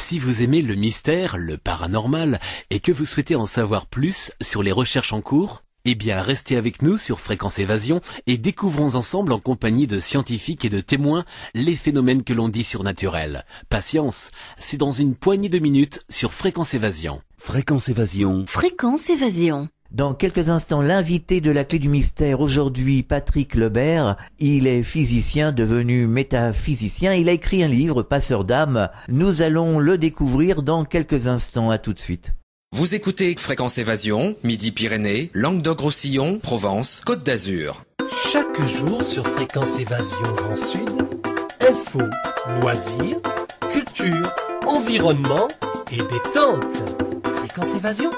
Si vous aimez le mystère, le paranormal, et que vous souhaitez en savoir plus sur les recherches en cours, eh bien restez avec nous sur Fréquence Évasion et découvrons ensemble en compagnie de scientifiques et de témoins les phénomènes que l'on dit surnaturels. Patience, c'est dans une poignée de minutes sur Fréquence Évasion. Fréquence Évasion. Fréquence Évasion. Dans quelques instants, l'invité de la Clé du Mystère, aujourd'hui Patrick Lebert. Il est physicien devenu métaphysicien. Il a écrit un livre, Passeur d'âme. Nous allons le découvrir dans quelques instants. À tout de suite. Vous écoutez Fréquence Évasion, Midi-Pyrénées, Languedoc-Roussillon, Provence, Côte d'Azur. Chaque jour sur Fréquence Évasion Grand Sud, info, loisirs, culture, environnement et détente. Fréquence Évasion,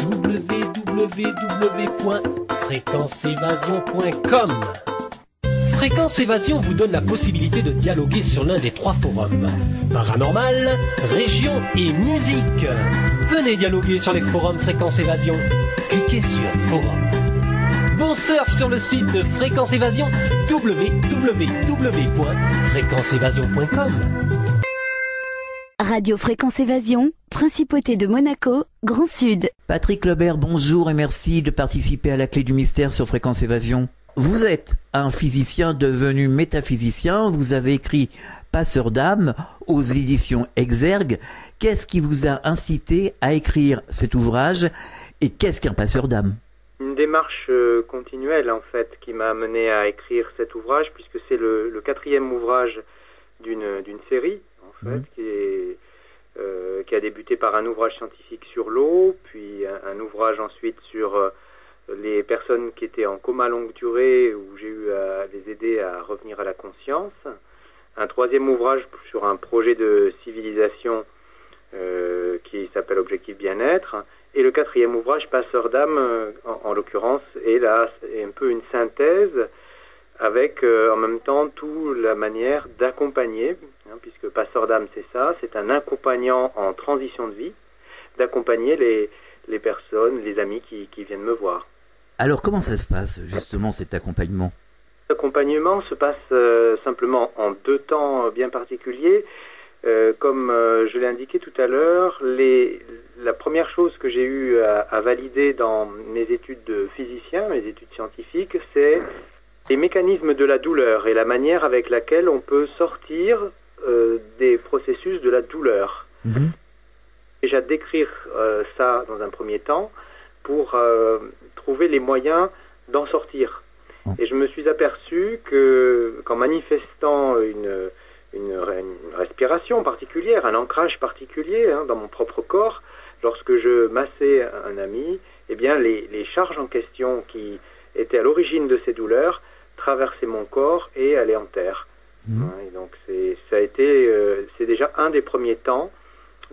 www.fréquenceévasion.com. Fréquence Évasion vous donne la possibilité de dialoguer sur l'un des 3 forums. Paranormal, région et musique. Venez dialoguer sur les forums Fréquence Évasion. Cliquez sur Forum. Bon surf sur le site de Fréquence Évasion, www.fréquenceévasion.com. Radio Fréquence Évasion, Principauté de Monaco, Grand Sud. Patrick Lebert, bonjour et merci de participer à la Clé du Mystère sur Fréquence Évasion. Vous êtes un physicien devenu métaphysicien. Vous avez écrit Passeur d'âme aux éditions Exergue. Qu'est-ce qui vous a incité à écrire cet ouvrage et qu'est-ce qu'un passeur d'âme ? Une démarche continuelle en fait qui m'a amené à écrire cet ouvrage puisque c'est le 4e ouvrage d'une série en fait qui a débuté par un ouvrage scientifique sur l'eau, puis un ouvrage ensuite sur les personnes qui étaient en coma longue durée où j'ai eu à les aider à revenir à la conscience. Un 3e ouvrage sur un projet de civilisation qui s'appelle Objectif Bien-être. Et le 4e ouvrage, Passeur d'âme, en l'occurrence, est là un peu une synthèse avec en même temps toute la manière d'accompagner, puisque Passeur d'âme c'est ça, c'est un accompagnant en transition de vie, d'accompagner les personnes, les amis qui viennent me voir. Alors comment ça se passe justement cet accompagnement ? L'accompagnement se passe simplement en 2 temps bien particuliers. Comme je l'ai indiqué tout à l'heure, la première chose que j'ai eu à valider dans mes études de physicien, mes études scientifiques, c'est les mécanismes de la douleur et la manière avec laquelle on peut sortir des processus de la douleur. Déjà décrire ça dans un premier temps pour trouver les moyens d'en sortir. Et je me suis aperçu qu'en manifestant une respiration particulière, un ancrage particulier dans mon propre corps, lorsque je massais un ami, eh bien les charges en question qui étaient à l'origine de ces douleurs traversaient mon corps et allaient en terre. Et donc c'est déjà un des premiers temps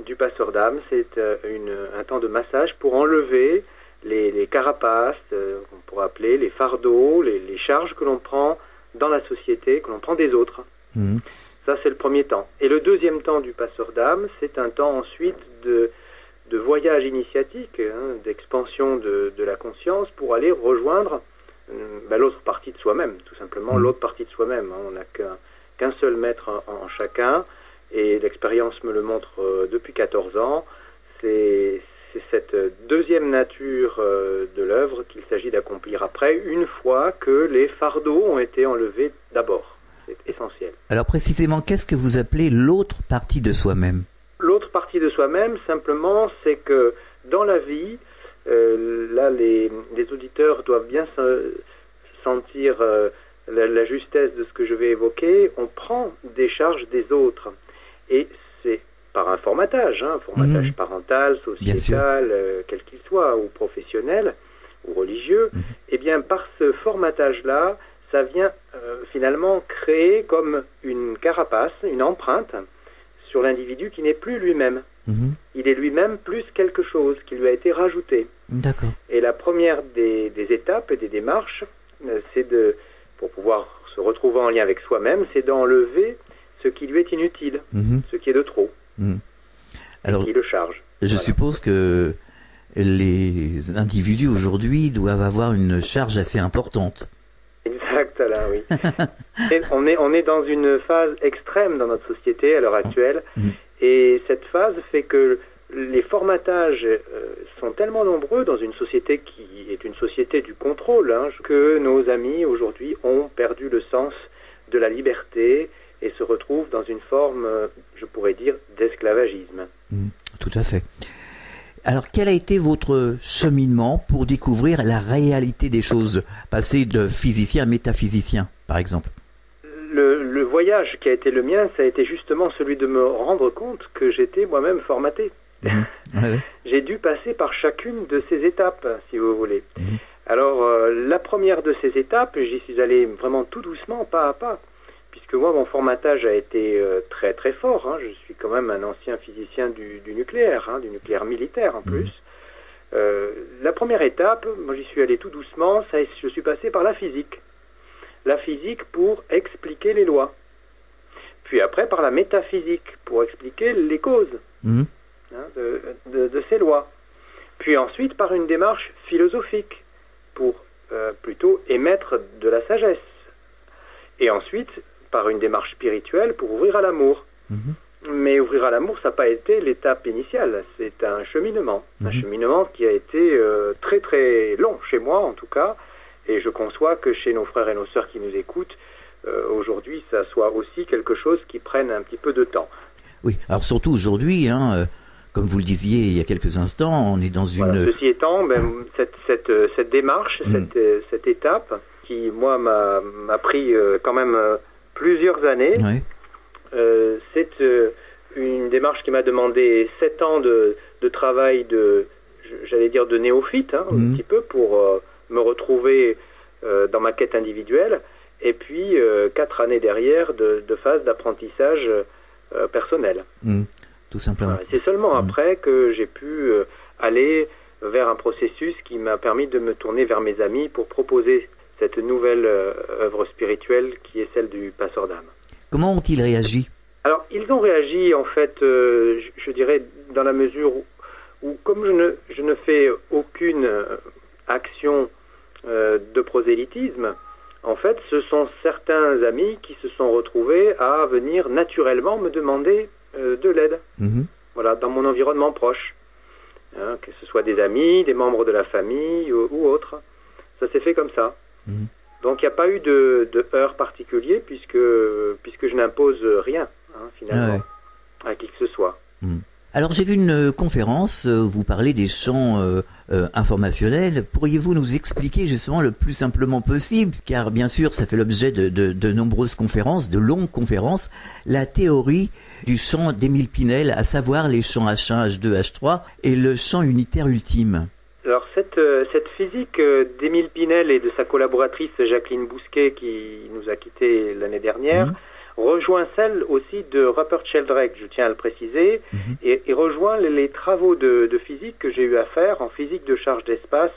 du passeur d'âme, c'est un temps de massage pour enlever les carapaces, qu'on pourrait appeler les fardeaux, les charges que l'on prend dans la société, que l'on prend des autres. Ça, c'est le premier temps. Et le 2e temps du passeur d'âme, c'est un temps ensuite de voyage initiatique, d'expansion de la conscience pour aller rejoindre l'autre partie de soi-même, tout simplement l'autre partie de soi-même. On n'a qu'un seul maître en chacun, et l'expérience me le montre depuis 14 ans. C'est cette 2e nature de l'œuvre qu'il s'agit d'accomplir après, une fois que les fardeaux ont été enlevés d'abord. C'est essentiel. Alors précisément, qu'est-ce que vous appelez l'autre partie de soi-même ? L'autre partie de soi-même, simplement, c'est que dans la vie, là, les auditeurs doivent bien sentir la justesse de ce que je vais évoquer. On prend des charges des autres. Et c'est par un formatage, formatage parental, sociétal, quel qu'il soit, ou professionnel, ou religieux. Eh bien, par ce formatage-là, ça vient finalement créer comme une carapace, une empreinte sur l'individu qui n'est plus lui-même. Il est lui-même plus quelque chose qui lui a été rajouté. D'accord. Et la première des étapes et des démarches, pour pouvoir se retrouver en lien avec soi-même, c'est d'enlever ce qui lui est inutile, ce qui est de trop, Alors, qui le charge. Je suppose que les individus aujourd'hui doivent avoir une charge assez importante. Exact, Alain, oui. Et on est dans une phase extrême dans notre société à l'heure actuelle, et cette phase fait que les formatages sont tellement nombreux dans une société qui est une société du contrôle, que nos amis aujourd'hui ont perdu le sens de la liberté et se retrouvent dans une forme, je pourrais dire, d'esclavagisme. Tout à fait. Alors, quel a été votre cheminement pour découvrir la réalité des choses, passer de physicien à métaphysicien, par exemple? Le voyage qui a été le mien, ça a été justement celui de me rendre compte que j'étais moi-même formaté. Ouais. J'ai dû passer par chacune de ces étapes, si vous voulez. Alors, la première de ces étapes, j'y suis allé vraiment tout doucement, pas à pas, puisque moi, mon formatage a été très très fort. Je suis quand même un ancien physicien du nucléaire, du nucléaire militaire en plus. La première étape, moi j'y suis allé tout doucement, je suis passé par la physique. La physique pour expliquer les lois. Puis après par la métaphysique pour expliquer les causes de ces lois. Puis ensuite par une démarche philosophique pour plutôt émettre de la sagesse. Et ensuite par une démarche spirituelle pour ouvrir à l'amour. Mais ouvrir à l'amour, ça n'a pas été l'étape initiale, c'est un cheminement. Un cheminement qui a été très très long, chez moi en tout cas, et je conçois que chez nos frères et nos sœurs qui nous écoutent, aujourd'hui, ça soit aussi quelque chose qui prenne un petit peu de temps. Oui, alors surtout aujourd'hui, comme vous le disiez il y a quelques instants, on est dans une... Ceci étant, cette démarche, cette étape, qui moi m'a pris quand même plusieurs années, c'est une démarche qui m'a demandé 7 ans de travail j'allais dire de néophyte, un petit peu, pour me retrouver dans ma quête individuelle, et puis 4 années derrière de phase d'apprentissage personnel. Tout simplement. C'est seulement après que j'ai pu aller vers un processus qui m'a permis de me tourner vers mes amis pour proposer cette nouvelle œuvre spirituelle qui est celle du passeur d'âme. Comment ont-ils réagi? Alors, ils ont réagi, en fait, je dirais, dans la mesure où comme je ne fais aucune action de prosélytisme, en fait, ce sont certains amis qui se sont retrouvés à venir naturellement me demander de l'aide. Voilà, dans mon environnement proche. Que ce soit des amis, des membres de la famille ou autres. Ça s'est fait comme ça. Donc il n'y a pas eu de heurt particulier puisque je n'impose rien, finalement, à qui que ce soit. Alors j'ai vu une conférence, vous parlez des champs informationnels. Pourriez-vous nous expliquer justement le plus simplement possible, car bien sûr ça fait l'objet de nombreuses conférences, de longues conférences, la théorie du champ d'Émile Pinel, à savoir les champs H1, H2, H3 et le champ unitaire ultime? Alors cette physique d'Émile Pinel et de sa collaboratrice Jacqueline Bousquet, qui nous a quittés l'année dernière, rejoint celle aussi de Rupert Sheldrake, je tiens à le préciser, et rejoint les travaux de physique que j'ai eu à faire en physique de charge d'espace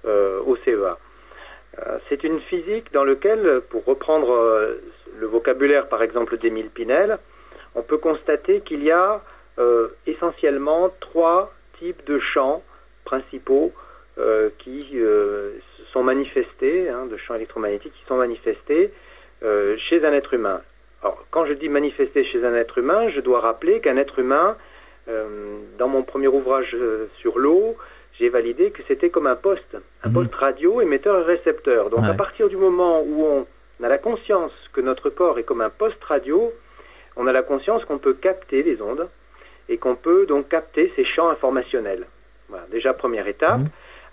au CEA. C'est une physique dans laquelle, pour reprendre le vocabulaire par exemple d'Émile Pinel, on peut constater qu'il y a essentiellement 3 types de champs principaux qui sont manifestés, de champs électromagnétiques qui sont manifestés chez un être humain. Alors, quand je dis manifesté chez un être humain, je dois rappeler qu'un être humain, dans mon premier ouvrage sur l'eau, j'ai validé que c'était comme un poste radio, émetteur et récepteur. Donc à partir du moment où on a la conscience que notre corps est comme un poste radio, on a la conscience qu'on peut capter les ondes et qu'on peut donc capter ces champs informationnels. Voilà, déjà première étape.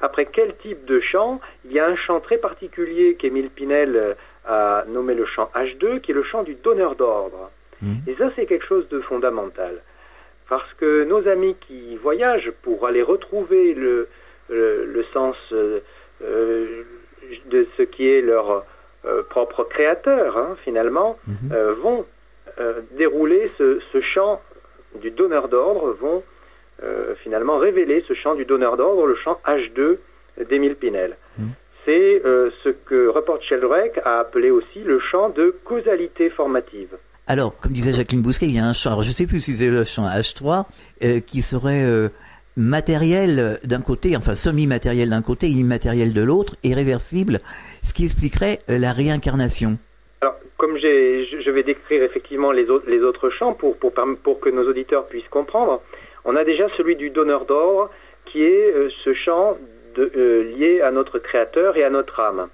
Après, quel type de champ? Il y a un champ très particulier qu'Émile Pinel a nommé le champ H2, qui est le champ du donneur d'ordre. Et ça, c'est quelque chose de fondamental. Parce que nos amis qui voyagent pour aller retrouver le sens de ce qui est leur propre créateur, finalement, vont dérouler ce champ du donneur d'ordre, vont finalement révéler ce champ du donneur d'ordre, le champ H2 d'Émile Pinel. C'est ce que Rupert Sheldrake a appelé aussi le champ de causalité formative. Alors, comme disait Jacqueline Bousquet, il y a un champ, alors je ne sais plus si c'est le champ H3, qui serait matériel d'un côté, enfin semi-matériel d'un côté, immatériel de l'autre, et réversible, ce qui expliquerait la réincarnation. Alors, comme je vais décrire effectivement les autres champs pour que nos auditeurs puissent comprendre. On a déjà celui du donneur d'ordre, qui est ce champ lié à notre créateur et à notre âme.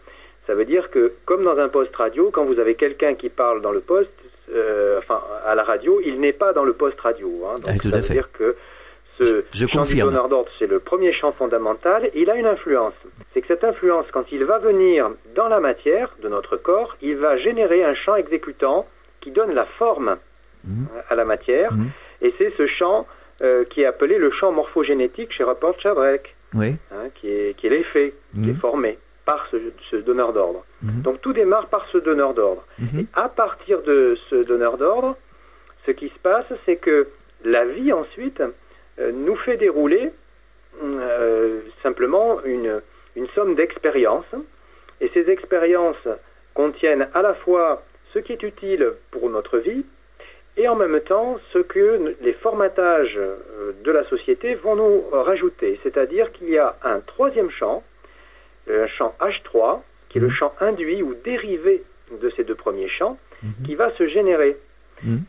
Ça veut dire que, comme dans un poste radio, quand vous avez quelqu'un qui parle dans le poste, à la radio, il n'est pas dans le poste radio. Donc tout ça à veut fait. dire que ce champ du confirme. donneur d'ordre, c'est le premier champ fondamental. Il a une influence. C'est que cette influence, quand il va venir dans la matière de notre corps, il va générer un champ exécutant qui donne la forme à la matière. Et c'est ce champ qui est appelé le champ morphogénétique chez Rupert Sheldrake, qui est l'effet, qui est formé par ce donneur d'ordre. Donc tout démarre par ce donneur d'ordre. Et à partir de ce donneur d'ordre, ce qui se passe, c'est que la vie ensuite nous fait dérouler simplement une somme d'expériences. Et ces expériences contiennent à la fois ce qui est utile pour notre vie et en même temps ce que les formatages de la société vont nous rajouter. C'est-à-dire qu'il y a un troisième champ, un champ H3, qui est le champ induit ou dérivé de ces deux premiers champs, qui va se générer.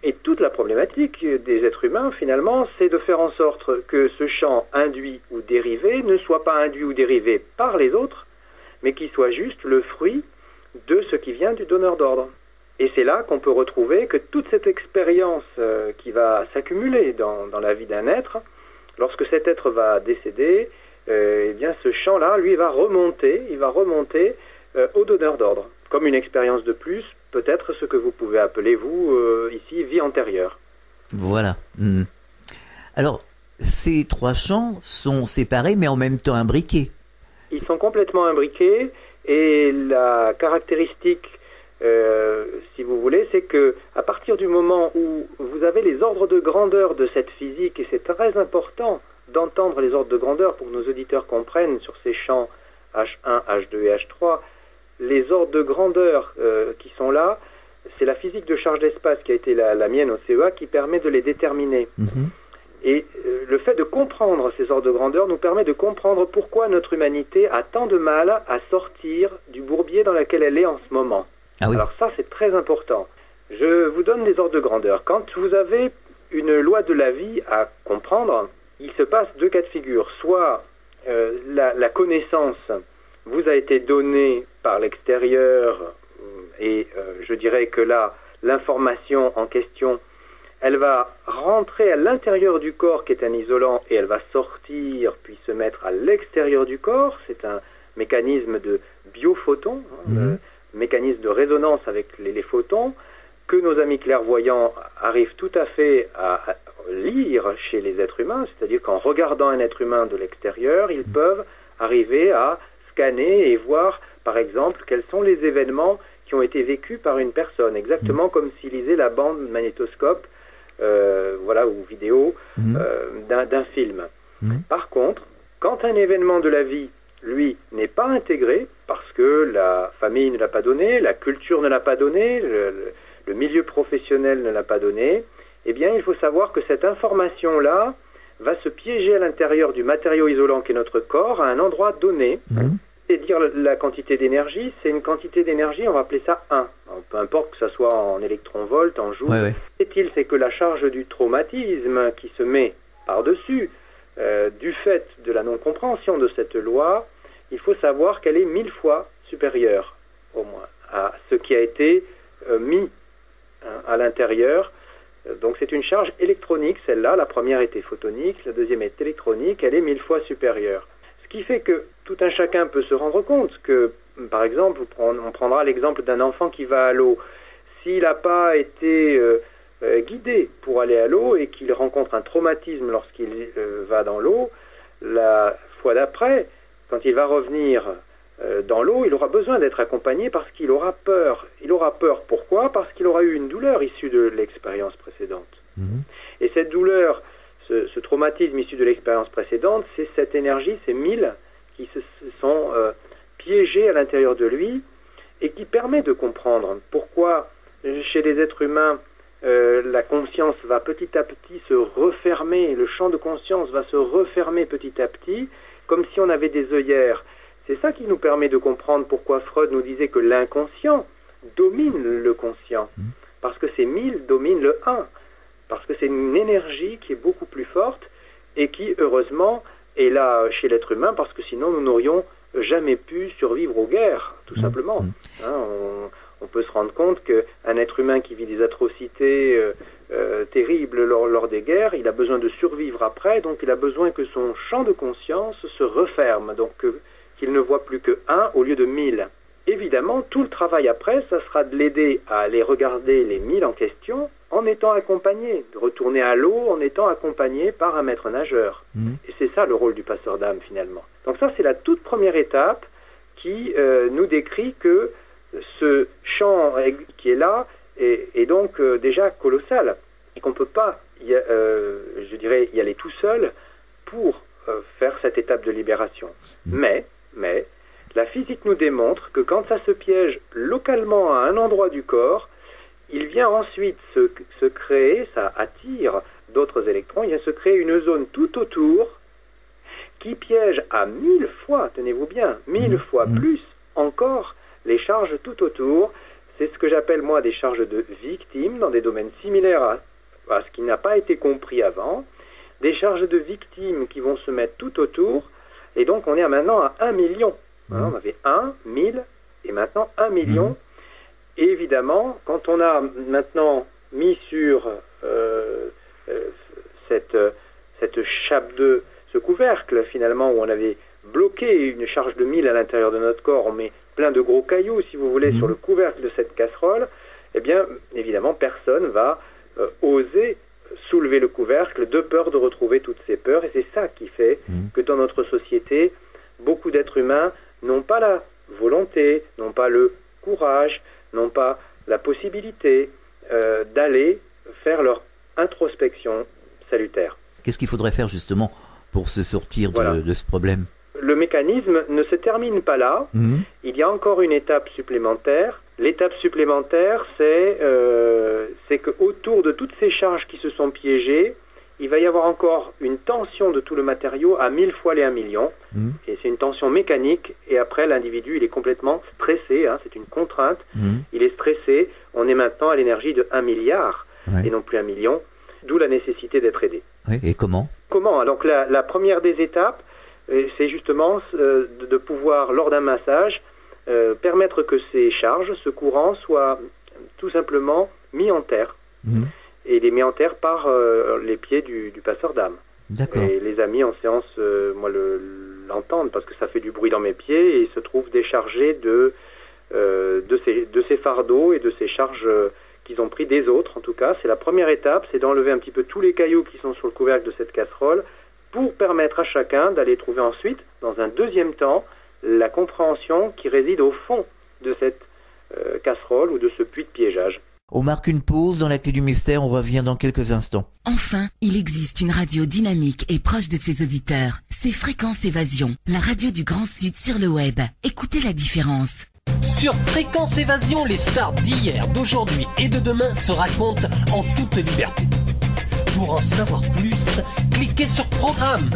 Et toute la problématique des êtres humains, finalement, c'est de faire en sorte que ce champ induit ou dérivé ne soit pas induit ou dérivé par les autres, mais qu'il soit juste le fruit de ce qui vient du donneur d'ordre. Et c'est là qu'on peut retrouver que toute cette expérience qui va s'accumuler dans la vie d'un être, lorsque cet être va décéder, eh bien ce champ-là, lui, va remonter au donneur d'ordre, comme une expérience de plus, peut-être ce que vous pouvez appeler, vous, ici, vie antérieure. Voilà. Alors, ces trois champs sont séparés, mais en même temps imbriqués. Ils sont complètement imbriqués, et la caractéristique, si vous voulez, c'est que à partir du moment où vous avez les ordres de grandeur de cette physique, et c'est très important d'entendre les ordres de grandeur pour que nos auditeurs comprennent sur ces champs H1, H2 et H3, les ordres de grandeur qui sont là, c'est la physique de charge d'espace qui a été la mienne au CEA qui permet de les déterminer. Et le fait de comprendre ces ordres de grandeur nous permet de comprendre pourquoi notre humanité a tant de mal à sortir du bourbier dans lequel elle est en ce moment. Ah oui. Alors ça, c'est très important. Je vous donne les ordres de grandeur. Quand vous avez une loi de la vie à comprendre, il se passe deux cas de figure. Soit la connaissance vous a été donnée par l'extérieur et je dirais que là, l'information en question, elle va rentrer à l'intérieur du corps qui est un isolant et elle va sortir puis se mettre à l'extérieur du corps. C'est un mécanisme de biophoton, mécanisme de résonance avec les photons que nos amis clairvoyants arrivent tout à fait à lire chez les êtres humains, c'est-à-dire qu'en regardant un être humain de l'extérieur, ils peuvent arriver à scanner et voir, par exemple, quels sont les événements qui ont été vécus par une personne, exactement comme s'il lisait la bande magnétoscope, ou vidéo d'un film. Par contre, quand un événement de la vie, lui, n'est pas intégré, parce que la famille ne l'a pas donné, la culture ne l'a pas donné, le milieu professionnel ne l'a pas donné, eh bien, il faut savoir que cette information-là va se piéger à l'intérieur du matériau isolant qui est notre corps à un endroit donné. Et dire la quantité d'énergie, c'est une quantité d'énergie, on va appeler ça 1. Alors, peu importe que ça soit en électronvolts, en joules. C'est que la charge du traumatisme qui se met par-dessus, du fait de la non-compréhension de cette loi, il faut savoir qu'elle est 1000 fois supérieure, au moins, à ce qui a été mis à l'intérieur. Donc c'est une charge électronique, celle-là. La première était photonique, la deuxième est électronique, elle est 1000 fois supérieure. Ce qui fait que tout un chacun peut se rendre compte que, par exemple, on prendra l'exemple d'un enfant qui va à l'eau. S'il n'a pas été guidé pour aller à l'eau et qu'il rencontre un traumatisme lorsqu'il va dans l'eau, la fois d'après, quand il va revenir dans l'eau, il aura besoin d'être accompagné parce qu'il aura peur. Il aura peur pourquoi ? Parce qu'il aura eu une douleur issue de l'expérience précédente. Et cette douleur, ce traumatisme issu de l'expérience précédente, c'est cette énergie, ces 1000 qui se sont piégés à l'intérieur de lui et qui permet de comprendre pourquoi chez les êtres humains la conscience va petit à petit se refermer, le champ de conscience va se refermer petit à petit, comme si on avait des œillères. C'est ça qui nous permet de comprendre pourquoi Freud nous disait que l'inconscient domine le conscient, parce que ces 1000 dominent le 1, parce que c'est une énergie qui est beaucoup plus forte et qui, heureusement, est là chez l'être humain, parce que sinon nous n'aurions jamais pu survivre aux guerres, tout simplement. On peut se rendre compte qu'un être humain qui vit des atrocités terribles lors des guerres, il a besoin de survivre après, donc il a besoin que son champ de conscience se referme, donc qu'il ne voit plus que 1 au lieu de 1000. Évidemment, tout le travail après, ça sera de l'aider à aller regarder les 1000 en question en étant accompagné, de retourner à l'eau en étant accompagné par un maître nageur. Et c'est ça le rôle du passeur d'âme finalement. Donc ça, c'est la toute première étape qui nous décrit que ce champ qui est là est donc déjà colossal et qu'on ne peut pas, je dirais, y aller tout seul pour faire cette étape de libération. Mais, la physique nous démontre que quand ça se piège localement à un endroit du corps, il vient ensuite se créer, ça attire d'autres électrons, il vient se créer une zone tout autour qui piège à 1000 fois, tenez-vous bien, 1000 fois plus encore les charges tout autour. C'est ce que j'appelle moi des charges de victimes dans des domaines similaires à ce qui n'a pas été compris avant. Des charges de victimes qui vont se mettre tout autour, et donc on est maintenant à 1 million. On avait 1, 1000, et maintenant 1 million. Et évidemment, quand on a maintenant mis sur cette chape de ce couvercle, finalement, où on avait bloqué une charge de 1000 à l'intérieur de notre corps, on met plein de gros cailloux, si vous voulez, sur le couvercle de cette casserole, eh bien, évidemment, personne va oser soulever le couvercle de peur de retrouver toutes ces peurs. Et c'est ça qui fait que dans notre société, beaucoup d'êtres humains n'ont pas la volonté, n'ont pas le courage, n'ont pas la possibilité d'aller faire leur introspection salutaire. Qu'est-ce qu'il faudrait faire justement pour se sortir de ce problème ? Le mécanisme ne se termine pas là. Il y a encore une étape supplémentaire. L'étape supplémentaire, c'est qu'autour de toutes ces charges qui se sont piégées, il va y avoir encore une tension de tout le matériau à 1000 fois les 1 million. Et c'est une tension mécanique. Et après, l'individu, il est complètement stressé. C'est une contrainte. Il est stressé. On est maintenant à l'énergie de 1 milliard et non plus 1 million. D'où la nécessité d'être aidé. Oui, et comment ? Donc la première des étapes, c'est justement de pouvoir, lors d'un massage, permettre que ces charges, ce courant, soit tout simplement mis en terre. Et il est mis en terre par les pieds du passeur d'âme. D'accord. Et les amis en séance, moi, l'entendent parce que ça fait du bruit dans mes pieds et ils se trouvent déchargés de ces fardeaux et de ces charges qu'ils ont pris des autres. En tout cas, c'est la première étape, c'est d'enlever un petit peu tous les cailloux qui sont sur le couvercle de cette casserole pour permettre à chacun d'aller trouver ensuite, dans un deuxième temps, la compréhension qui réside au fond de cette casserole ou de ce puits de piégeage. On marque une pause dans la clé du mystère, on revient dans quelques instants. Enfin, il existe une radio dynamique et proche de ses auditeurs. C'est Fréquence Évasion, la radio du Grand Sud sur le web. Écoutez la différence. Sur Fréquence Évasion, les stars d'hier, d'aujourd'hui et de demain se racontent en toute liberté. Pour en savoir plus, cliquez sur Programme.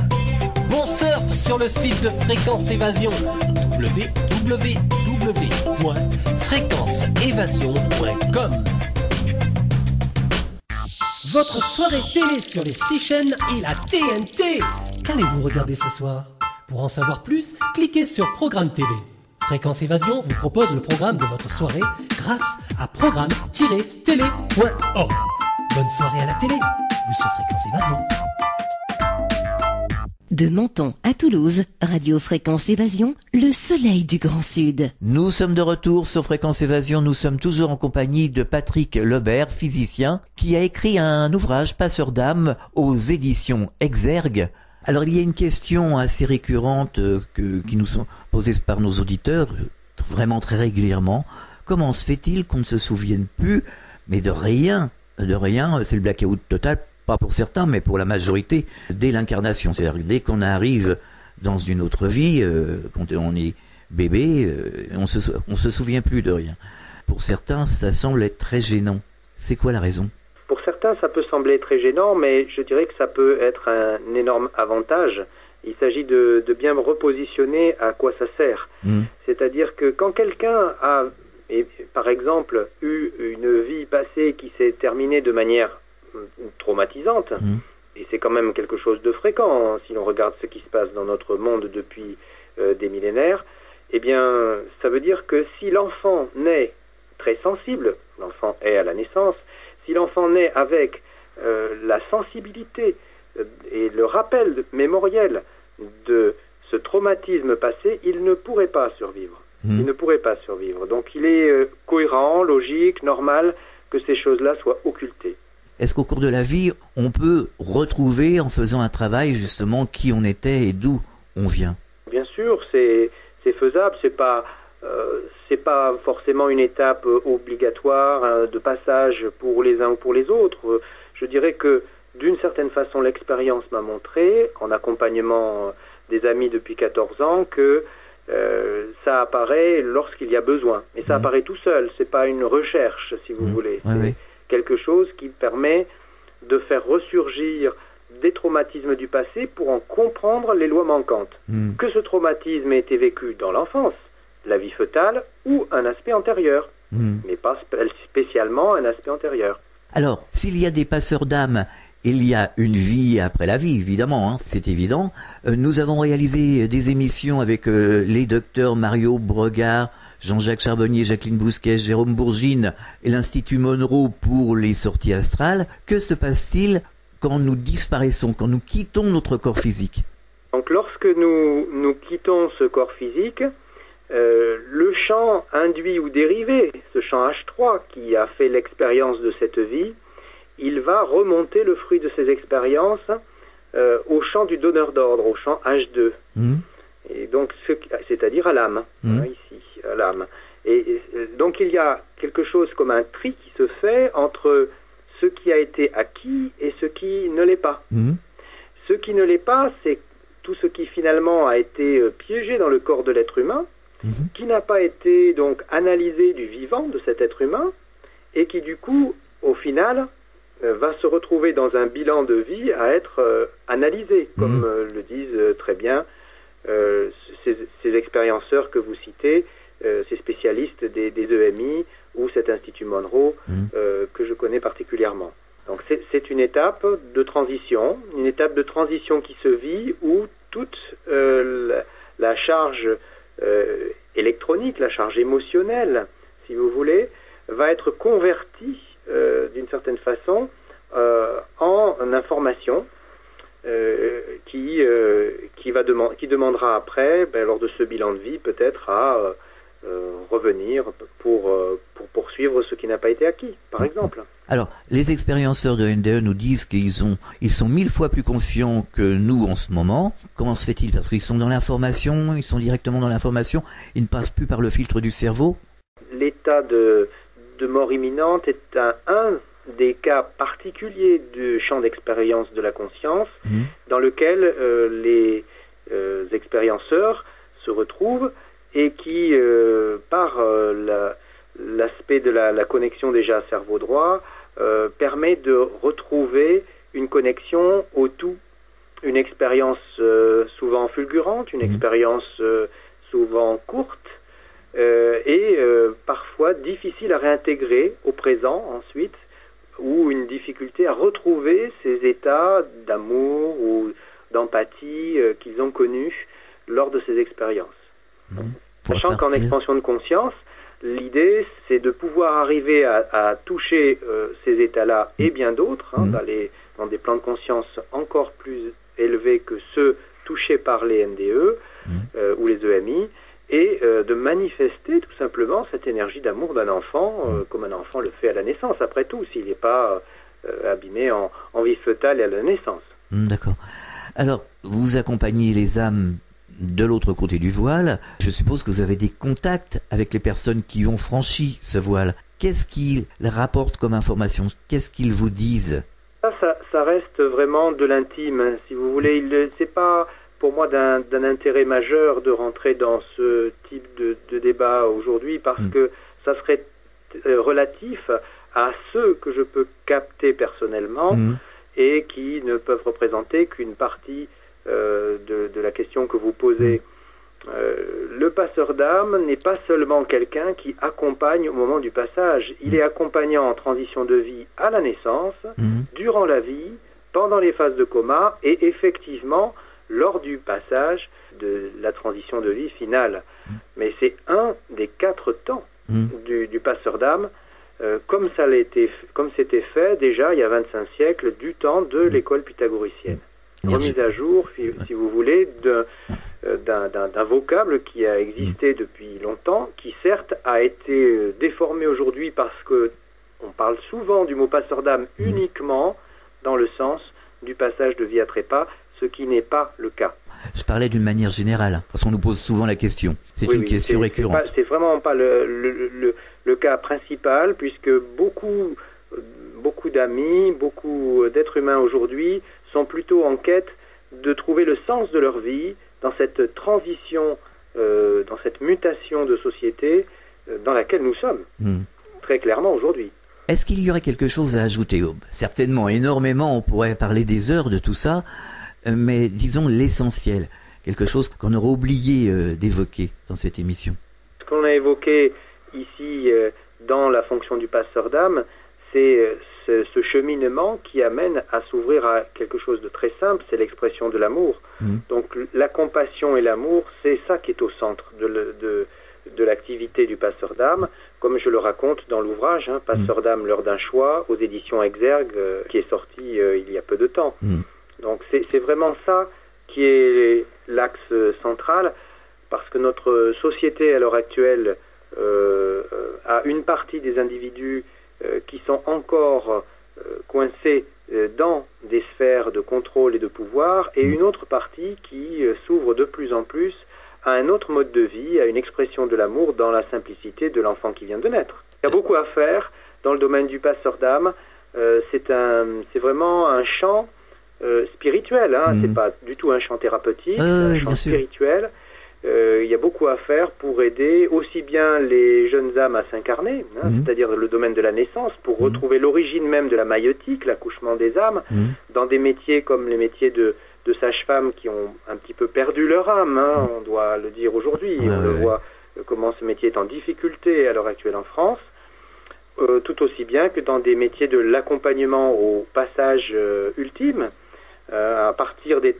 Bon surf sur le site de Fréquence Évasion, www.fréquenceévasion.com. Votre soirée télé sur les 6 chaînes et la TNT. Qu'allez-vous regarder ce soir ? Pour en savoir plus, cliquez sur Programme TV. Fréquence Évasion vous propose le programme de votre soirée grâce à programme-télé.org. Bonne soirée à la télé ou sur Fréquence Évasion. De Menton à Toulouse, Radio Fréquence Évasion, le soleil du Grand Sud. Nous sommes de retour sur Fréquence Évasion, nous sommes toujours en compagnie de Patrick Lebert, physicien, qui a écrit un ouvrage Passeur d'âme aux éditions Exergue. Alors il y a une question assez récurrente qui nous sont posées par nos auditeurs, vraiment très régulièrement. Comment se fait-il qu'on ne se souvienne plus, mais de rien, c'est le blackout total, pas pour certains, mais pour la majorité, dès l'incarnation. C'est-à-dire dès qu'on arrive dans une autre vie, quand on est bébé, on se souvient plus de rien. Pour certains, ça semble être très gênant. C'est quoi la raison ? Pour certains, ça peut sembler très gênant, mais je dirais que ça peut être un énorme avantage. Il s'agit de bien repositionner à quoi ça sert. C'est-à-dire que quand quelqu'un a et par exemple eu une vie passée qui s'est terminée de manière traumatisante, et c'est quand même quelque chose de fréquent, hein, si l'on regarde ce qui se passe dans notre monde depuis des millénaires, eh bien, ça veut dire que si l'enfant naît très sensible, l'enfant est à la naissance, si l'enfant naît avec la sensibilité et le rappel mémoriel de ce traumatisme passé, il ne pourrait pas survivre. Il ne pourrait pas survivre. Donc il est cohérent, logique, normal que ces choses-là soient occultées. Est-ce qu'au cours de la vie, on peut retrouver, en faisant un travail, justement, qui on était et d'où on vient? Bien sûr, c'est faisable. C'est pas forcément une étape obligatoire de passage pour les uns ou pour les autres. Je dirais que d'une certaine façon, l'expérience m'a montré, en accompagnement des amis depuis 14 ans, que ça apparaît lorsqu'il y a besoin. Et ça apparaît tout seul. C'est pas une recherche, si vous voulez. C'est quelque chose qui permet de faire ressurgir des traumatismes du passé pour en comprendre les lois manquantes. Que ce traumatisme ait été vécu dans l'enfance, la vie fœtale ou un aspect antérieur, mais pas spécialement un aspect antérieur. Alors, s'il y a des passeurs d'âme, il y a une vie après la vie, évidemment, hein, c'est évident. Nous avons réalisé des émissions avec les docteurs Mario Bregard, Jean-Jacques Charbonnier, Jacqueline Bousquet, Jérôme Bourgine et l'Institut Monroe pour les sorties astrales. Que se passe-t-il quand nous disparaissons, quand nous quittons notre corps physique? Donc lorsque nous quittons ce corps physique, le champ induit ou dérivé, ce champ H3 qui a fait l'expérience de cette vie, il va remonter le fruit de ces expériences au champ du donneur d'ordre, au champ H2. Et donc, c'est-à-dire à l'âme, ici, à l'âme. Et donc il y a quelque chose comme un tri qui se fait entre ce qui a été acquis et ce qui ne l'est pas. Ce qui ne l'est pas, c'est tout ce qui finalement a été piégé dans le corps de l'être humain, qui n'a pas été donc analysé du vivant de cet être humain, et qui du coup, au final, va se retrouver dans un bilan de vie à être analysé, comme le disent très bien ces expérienceurs que vous citez, ces spécialistes des EMI ou cet Institut Monroe que je connais particulièrement. Donc c'est une étape de transition qui se vit où toute la charge électronique, la charge émotionnelle, si vous voulez, va être convertie d'une certaine façon en information qui demandera après, lors de ce bilan de vie, peut-être à revenir pour poursuivre ce qui n'a pas été acquis, par exemple. Alors, les expérienceurs de NDE nous disent qu'ils sont 1000 fois plus conscients que nous en ce moment. Comment se fait-il? Parce qu'ils sont dans l'information, ils sont directement dans l'information, ils ne passent plus par le filtre du cerveau. L'état de mort imminente est un des cas particuliers du champ d'expérience de la conscience dans lequel les expérienceurs se retrouvent et qui, par l'aspect de la connexion déjà cerveau droit, permet de retrouver une connexion au tout, une expérience souvent fulgurante, une expérience souvent courte, et parfois difficile à réintégrer au présent ensuite, ou une difficulté à retrouver ces états d'amour ou d'empathie qu'ils ont connus lors de ces expériences. Sachant qu'en expansion de conscience, l'idée c'est de pouvoir arriver à toucher ces états-là et bien d'autres, dans des plans de conscience encore plus élevés que ceux touchés par les NDE ou les EMI, et de manifester tout simplement cette énergie d'amour d'un enfant, comme un enfant le fait à la naissance, après tout, s'il n'est pas abîmé en vie fœtale et à la naissance. D'accord. Alors, vous accompagnez les âmes de l'autre côté du voile. Je suppose que vous avez des contacts avec les personnes qui ont franchi ce voile. Qu'est-ce qu'ils rapportent comme information? Qu'est-ce qu'ils vous disent? Ça reste vraiment de l'intime, si vous voulez. C'est pas pour moi d'un intérêt majeur de rentrer dans ce type de débat aujourd'hui, parce que ça serait relatif à ceux que je peux capter personnellement et qui ne peuvent représenter qu'une partie de la question que vous posez. Le passeur d'âme n'est pas seulement quelqu'un qui accompagne au moment du passage. Il est accompagnant en transition de vie à la naissance, durant la vie, pendant les phases de coma et effectivement lors du passage de la transition de vie finale. Mais c'est un des 4 temps du passeur d'âme, comme c'était fait déjà il y a 25 siècles, du temps de l'école pythagoricienne. Remise à jour, si vous voulez, d'un vocable qui a existé depuis longtemps, qui certes a été déformé aujourd'hui parce que on parle souvent du mot passeur d'âme uniquement dans le sens du passage de vie à trépas, ce qui n'est pas le cas. Je parlais d'une manière générale, parce qu'on nous pose souvent la question. C'est une question récurrente. C'est vraiment pas le cas principal, puisque beaucoup d'amis, beaucoup d'êtres humains aujourd'hui sont plutôt en quête de trouver le sens de leur vie dans cette transition, dans cette mutation de société dans laquelle nous sommes, très clairement aujourd'hui. Est-ce qu'il y aurait quelque chose à ajouter? Certainement, énormément, on pourrait parler des heures de tout ça, mais disons l'essentiel, quelque chose qu'on aurait oublié d'évoquer dans cette émission. Ce qu'on a évoqué ici dans la fonction du passeur d'âme, c'est ce cheminement qui amène à s'ouvrir à quelque chose de très simple, c'est l'expression de l'amour. Donc la compassion et l'amour, c'est ça qui est au centre de l'activité du passeur d'âme, comme je le raconte dans l'ouvrage, Passeur d'âme, l'heure d'un choix, aux éditions Exergue, qui est sorti il y a peu de temps. Donc c'est vraiment ça qui est l'axe central, parce que notre société à l'heure actuelle a une partie des individus qui sont encore coincés dans des sphères de contrôle et de pouvoir, et une autre partie qui s'ouvre de plus en plus à un autre mode de vie, à une expression de l'amour dans la simplicité de l'enfant qui vient de naître. Il y a beaucoup à faire dans le domaine du passeur d'âme. C'est vraiment un champ spirituel, c'est pas du tout un champ thérapeutique, c'est un champ spirituel. Il y a beaucoup à faire pour aider aussi bien les jeunes âmes à s'incarner, c'est-à-dire le domaine de la naissance, pour retrouver l'origine même de la maïotique, l'accouchement des âmes, dans des métiers comme les métiers de sages-femmes qui ont un petit peu perdu leur âme, on doit le dire aujourd'hui, on le voit comment ce métier est en difficulté à l'heure actuelle en France, tout aussi bien que dans des métiers de l'accompagnement au passage ultime, à partir de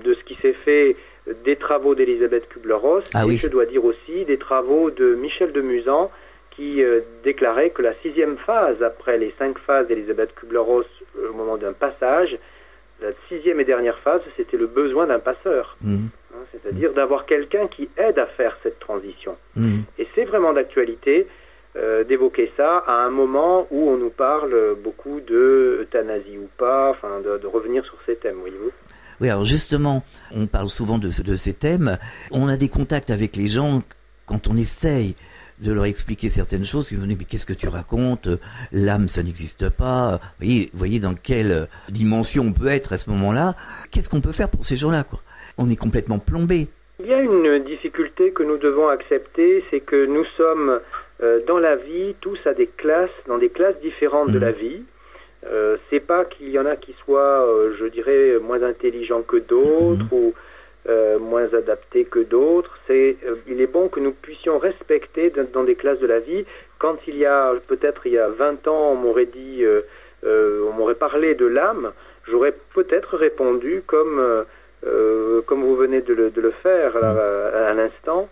ce qui s'est fait des travaux d'Elisabeth Kubler-Ross, je dois dire aussi des travaux de Michel de Musan, qui déclarait que la 6e phase, après les 5 phases d'Elisabeth Kubler-Ross au moment d'un passage, la 6e et dernière phase, c'était le besoin d'un passeur, c'est-à-dire d'avoir quelqu'un qui aide à faire cette transition. Et c'est vraiment d'actualité d'évoquer ça à un moment où on nous parle beaucoup d'euthanasie ou pas, enfin de revenir sur ces thèmes, voyez-vous. Oui, alors justement, on parle souvent de ces thèmes. On a des contacts avec les gens quand on essaye de leur expliquer certaines choses. Ils vont dire, mais qu'est-ce que tu racontes? L'âme, ça n'existe pas. Vous voyez dans quelle dimension on peut être à ce moment-là. Qu'est-ce qu'on peut faire pour ces gens-là, quoi? On est complètement plombé. Il y a une difficulté que nous devons accepter, c'est que nous sommes dans la vie tous dans des classes différentes de la vie. C'est pas qu'il y en a qui soient, je dirais, moins intelligents que d'autres ou moins adaptés que d'autres. Il est bon que nous puissions respecter dans des classes de la vie. Quand il y a 20 ans, on m'aurait dit, on m'aurait parlé de l'âme, j'aurais peut-être répondu comme vous venez de le faire à l'instant,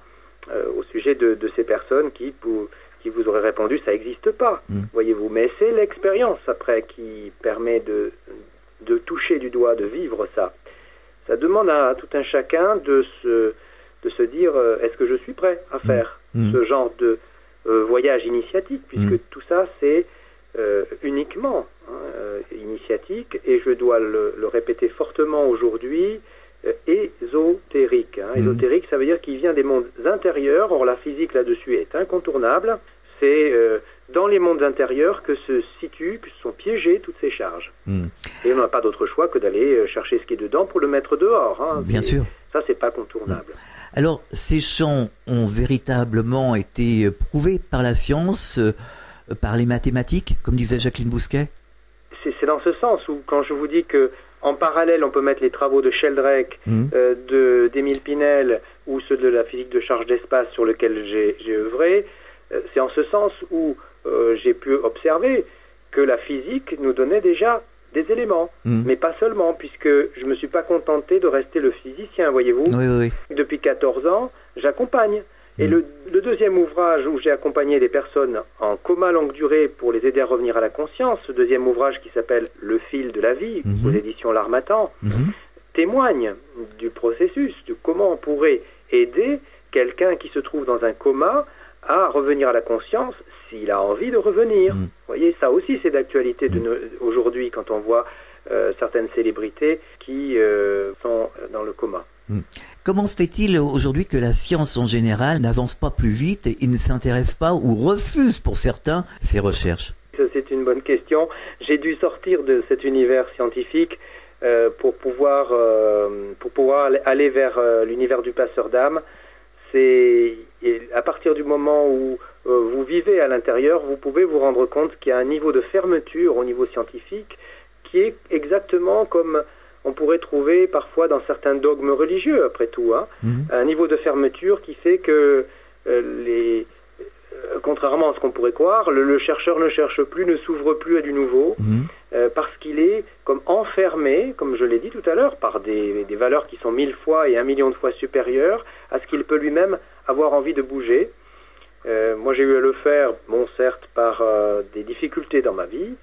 au sujet de ces personnes qui vous auraient répondu ça n'existe pas, voyez-vous. Mais c'est l'expérience après qui permet de toucher du doigt, de vivre ça. Ça demande à tout un chacun de se dire est-ce que je suis prêt à faire ce genre de voyage initiatique, puisque tout ça c'est uniquement initiatique, et je dois le répéter fortement aujourd'hui, ésotérique. Ésotérique, ça veut dire qu'il vient des mondes intérieurs. Or la physique là-dessus est incontournable. C'est dans les mondes intérieurs que se sont piégées toutes ces charges. Et on n'a pas d'autre choix que d'aller chercher ce qui est dedans pour le mettre dehors. Bien sûr. Ça, c'est pas contournable. Alors, ces champs ont véritablement été prouvés par la science, par les mathématiques, comme disait Jacqueline Bousquet? C'est dans ce sens où, quand je vous dis que En parallèle, on peut mettre les travaux de Sheldrake, d'Émile Pinel, ou ceux de la physique de charge d'espace sur lequel j'ai œuvré. C'est en ce sens où j'ai pu observer que la physique nous donnait déjà des éléments, mais pas seulement, puisque je ne me suis pas contenté de rester le physicien, voyez-vous. Oui. Depuis 14 ans, j'accompagne. Et le deuxième ouvrage où j'ai accompagné des personnes en coma longue durée pour les aider à revenir à la conscience, ce deuxième ouvrage qui s'appelle Le fil de la vie, aux éditions L'Harmattan, témoigne du processus, de comment on pourrait aider quelqu'un qui se trouve dans un coma à revenir à la conscience s'il a envie de revenir. Vous voyez, ça aussi c'est d'actualité aujourd'hui quand on voit certaines célébrités qui sont dans le coma. Comment se fait-il aujourd'hui que la science en général n'avance pas plus vite et ne s'intéresse pas ou refuse pour certains ces recherches? C'est une bonne question. J'ai dû sortir de cet univers scientifique pour pouvoir aller vers l'univers du passeur d'âme. C'est à partir du moment où vous vivez à l'intérieur, vous pouvez vous rendre compte qu'il y a un niveau de fermeture au niveau scientifique qui est exactement comme on pourrait trouver parfois dans certains dogmes religieux, après tout, un niveau de fermeture qui fait que contrairement à ce qu'on pourrait croire, le chercheur ne cherche plus, ne s'ouvre plus à du nouveau, parce qu'il est comme enfermé, comme je l'ai dit tout à l'heure, par des valeurs qui sont 1000 fois et 1 million de fois supérieures à ce qu'il peut lui-même avoir envie de bouger. Moi, j'ai eu à le faire, bon, certes, par des difficultés dans ma vie,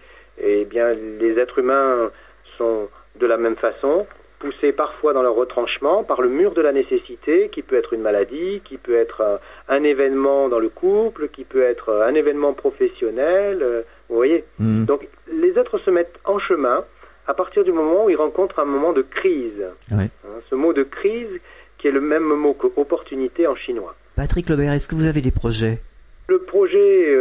et bien, les êtres humains sont de la même façon, poussés parfois dans leur retranchement par le mur de la nécessité, qui peut être une maladie, qui peut être un événement dans le couple, qui peut être un événement professionnel, vous voyez. Donc les êtres se mettent en chemin à partir du moment où ils rencontrent un moment de crise. Ce mot de crise qui est le même mot qu'opportunité en chinois. Patrick Lebert, est-ce que vous avez des projets? Le projet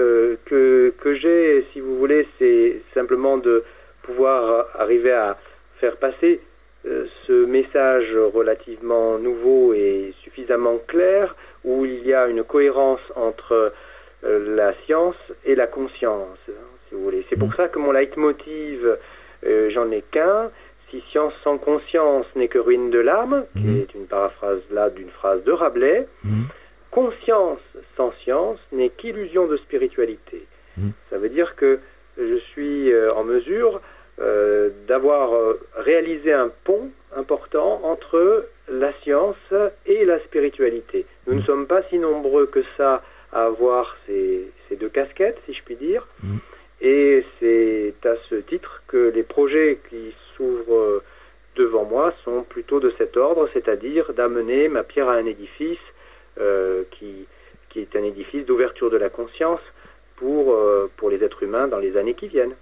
que j'ai, si vous voulez, c'est simplement de pouvoir arriver à faire passer ce message relativement nouveau et suffisamment clair, où il y a une cohérence entre la science et la conscience, si vous voulez. C'est pour ça que mon leitmotiv, j'en ai qu'un: si science sans conscience n'est que ruine de l'âme, qui est une paraphrase là d'une phrase de Rabelais, conscience sans science n'est qu'illusion de spiritualité. Ça veut dire que je suis en mesure d'avoir réalisé un pont important entre la science et la spiritualité. Nous ne sommes pas si nombreux que ça à avoir ces deux casquettes, si je puis dire, et c'est à ce titre que les projets qui s'ouvrent devant moi sont plutôt de cet ordre, c'est-à-dire d'amener ma pierre à un édifice qui est un édifice d'ouverture de la conscience pour les êtres humains dans les années qui viennent.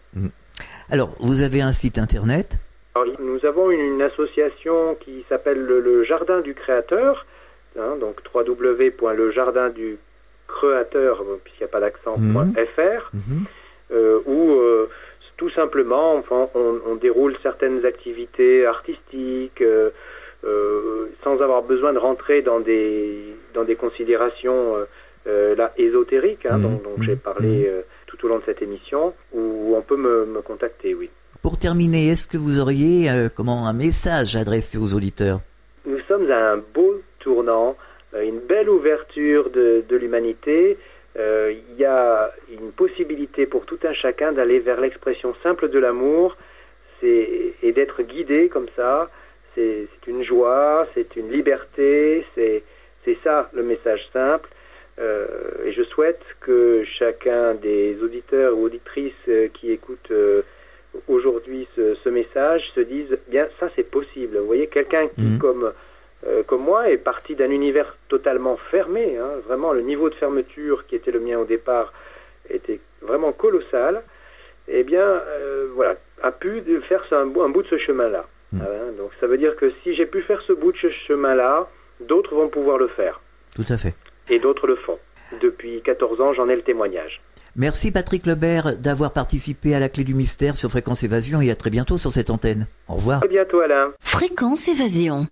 Alors, vous avez un site internet? Alors, nous avons une association qui s'appelle le Jardin du Créateur, donc www.lejardinducreateur, puisqu'il n'y a pas d'accent, .fr, où tout simplement, enfin, on déroule certaines activités artistiques sans avoir besoin de rentrer dans des considérations là ésotériques, dont j'ai parlé tout au long de cette émission, où on peut me contacter, oui. Pour terminer, est-ce que vous auriez un message adressé aux auditeurs? Nous sommes à un beau tournant, une belle ouverture de l'humanité. Il y a une possibilité pour tout un chacun d'aller vers l'expression simple de l'amour et d'être guidé comme ça. C'est une joie, c'est une liberté, c'est ça le message simple. Et je souhaite que chacun des auditeurs ou auditrices qui écoutent aujourd'hui ce message se dise, bien, ça c'est possible. Vous voyez, quelqu'un qui, comme moi, est parti d'un univers totalement fermé, vraiment le niveau de fermeture qui était le mien au départ était vraiment colossal, et bien, voilà, a pu faire un bout de ce chemin-là. Donc ça veut dire que si j'ai pu faire ce bout de ce chemin-là, d'autres vont pouvoir le faire. Tout à fait. Et d'autres le font. Depuis 14 ans, j'en ai le témoignage. Merci Patrick Lebert d'avoir participé à la Clé du Mystère sur Fréquence Évasion, et à très bientôt sur cette antenne. Au revoir. À bientôt Alain. Fréquence Évasion.